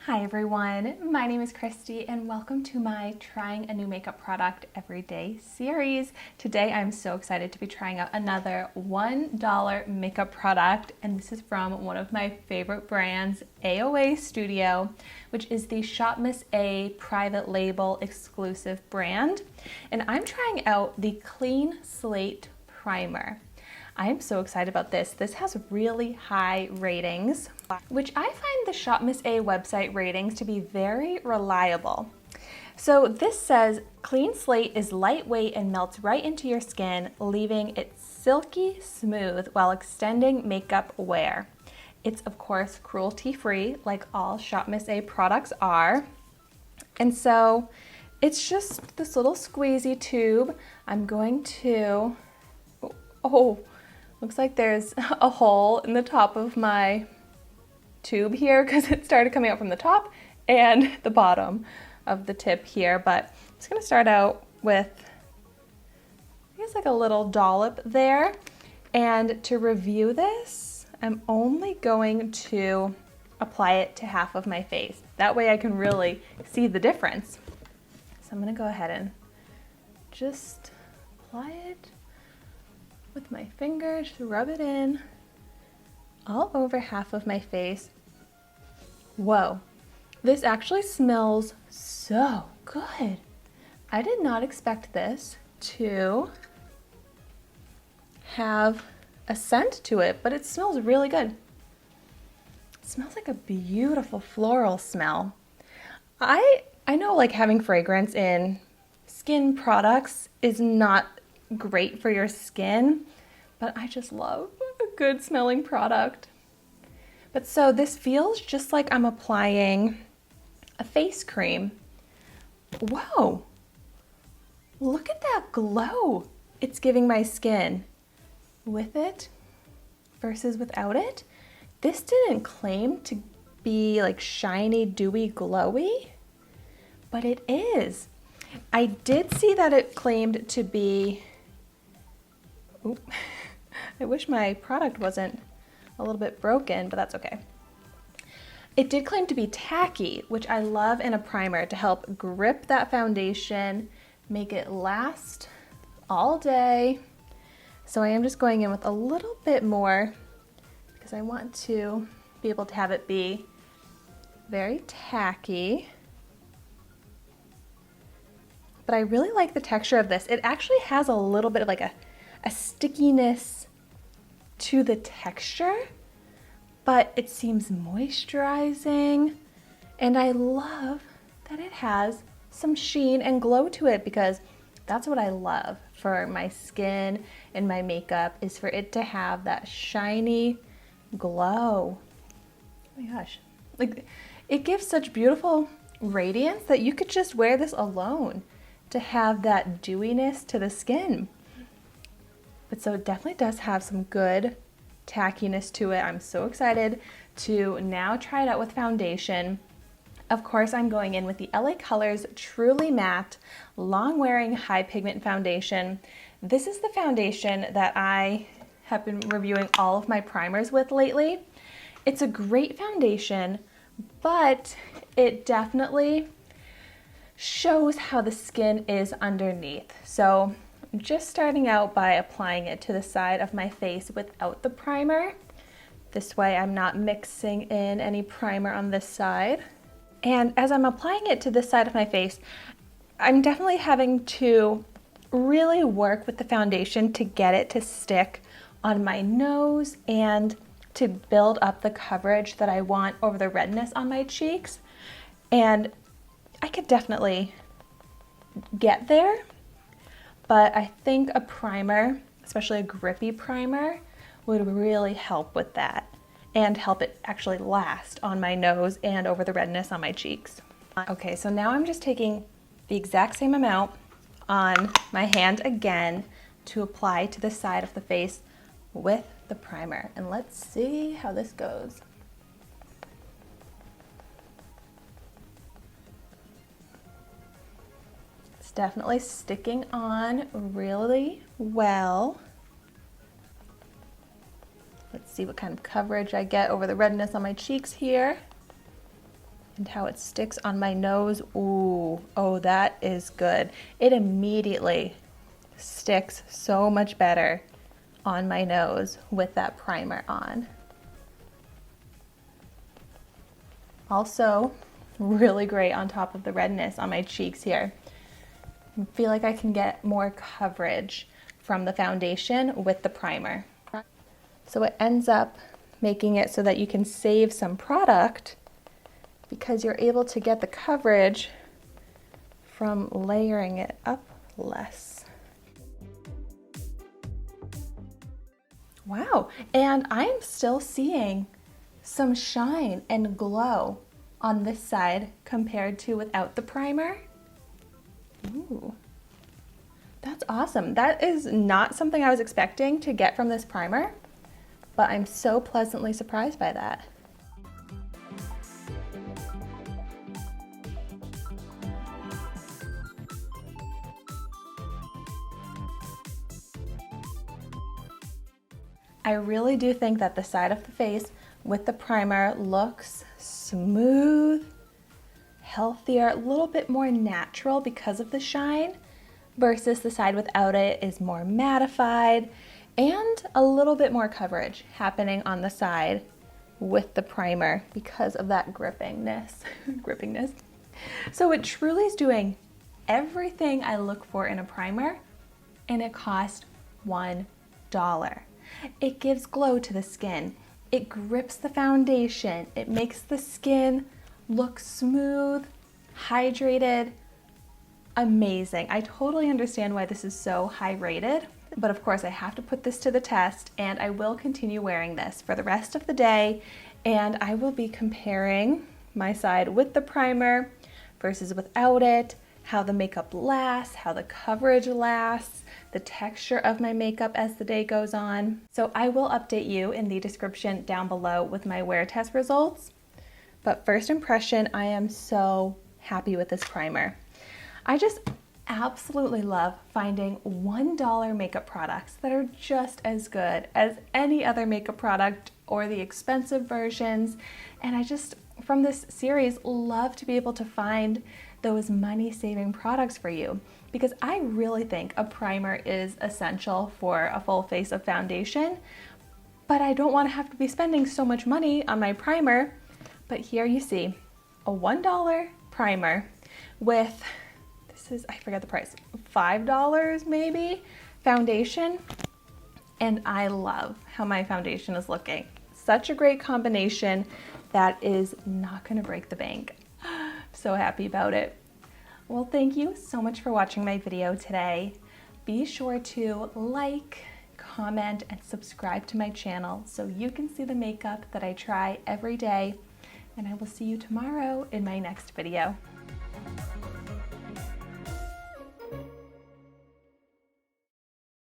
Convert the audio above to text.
Hi everyone, my name is Christy and welcome to my Trying a New Makeup Product Everyday series. Today I'm so excited to be trying out another $1 makeup product, and this is from one of my favorite brands, AOA Studio, which is the ShopMissA private label exclusive brand. And I'm trying out the Clean Slate Primer. I am so excited about this. This has really high ratings, which I find the ShopMissA website ratings to be very reliable. So this says, Clean Slate is lightweight and melts right into your skin, leaving it silky smooth while extending makeup wear. It's of course cruelty-free, like all ShopMissA products are. And so it's just this little squeezy tube. I'm going to, looks like there's a hole in the top of my tube here because it started coming out from the top and the bottom of the tip here. But I'm just gonna start out with, I guess, like a little dollop there. And to review this, I'm only going to apply it to half of my face. That way I can really see the difference. So I'm gonna go ahead and just apply it with my finger, just rub it in all over half of my face. Whoa, this actually smells so good. I did not expect this to have a scent to it, but it smells really good. It smells like a beautiful floral smell. I know like having fragrance in skin products is not great for your skin, but I just love a good smelling product. But so this feels just like I'm applying a face cream. Whoa, look at that glow it's giving my skin with it versus without it. This didn't claim to be like shiny, dewy, glowy, but it is. I did see that it claimed to be, I wish my product wasn't a little bit broken, but that's okay. It did claim to be tacky, which I love in a primer to help grip that foundation, make it last all day. So I am just going in with a little bit more because I want to be able to have it be very tacky. But I really like the texture of this. It actually has a little bit of like a stickiness to the texture, but it seems moisturizing. And I love that it has some sheen and glow to it, because that's what I love for my skin and my makeup, is for it to have that shiny glow. Oh my gosh, like it gives such beautiful radiance that you could just wear this alone to have that dewiness to the skin. But so it definitely does have some good tackiness to it. I'm so excited to now try it out with foundation. Of course, I'm going in with the LA Colors Truly Matte Long Wearing High Pigment Foundation. This is the foundation that I have been reviewing all of my primers with lately. It's a great foundation, but it definitely shows how the skin is underneath. So I'm just starting out by applying it to the side of my face without the primer. This way I'm not mixing in any primer on this side. And as I'm applying it to this side of my face, I'm definitely having to really work with the foundation to get it to stick on my nose and to build up the coverage that I want over the redness on my cheeks. And I could definitely get there, but I think a primer, especially a grippy primer, would really help with that and help it actually last on my nose and over the redness on my cheeks. Okay, so now I'm just taking the exact same amount on my hand again to apply to the side of the face with the primer. And let's see how this goes. It's definitely sticking on really well. Let's see what kind of coverage I get over the redness on my cheeks here. And how it sticks on my nose. Ooh, oh, that is good. It immediately sticks so much better on my nose with that primer on. Also, really great on top of the redness on my cheeks here. I feel like I can get more coverage from the foundation with the primer. So it ends up making it so that you can save some product because you're able to get the coverage from layering it up less. Wow, and I'm still seeing some shine and glow on this side compared to without the primer. Ooh, that's awesome. That is not something I was expecting to get from this primer, but I'm so pleasantly surprised by that. I really do think that the side of the face with the primer looks smooth, healthier, a little bit more natural because of the shine, versus the side without it is more mattified and a little bit more coverage happening on the side with the primer because of that grippiness. So it truly is doing everything I look for in a primer, and it costs $1. It gives glow to the skin. It grips the foundation. It makes the skin look smooth, hydrated, amazing. I totally understand why this is so high rated, but of course I have to put this to the test, and I will continue wearing this for the rest of the day, and I will be comparing my side with the primer versus without it, how the makeup lasts, how the coverage lasts, the texture of my makeup as the day goes on. So I will update you in the description down below with my wear test results. But first impression, I am so happy with this primer. I just absolutely love finding $1 makeup products that are just as good as any other makeup product or the expensive versions. And I just, from this series, love to be able to find those money-saving products for you, because I really think a primer is essential for a full face of foundation, but I don't want to have to be spending so much money on my primer. But here you see a $1 primer with, this is, I forget the price, $5 maybe, foundation, and I love how my foundation is looking. Such a great combination that is not going to break the bank. So happy about it. Well, thank you so much for watching my video today. Be sure to like, comment, and subscribe to my channel so you can see the makeup that I try every day. And I will see you tomorrow in my next video.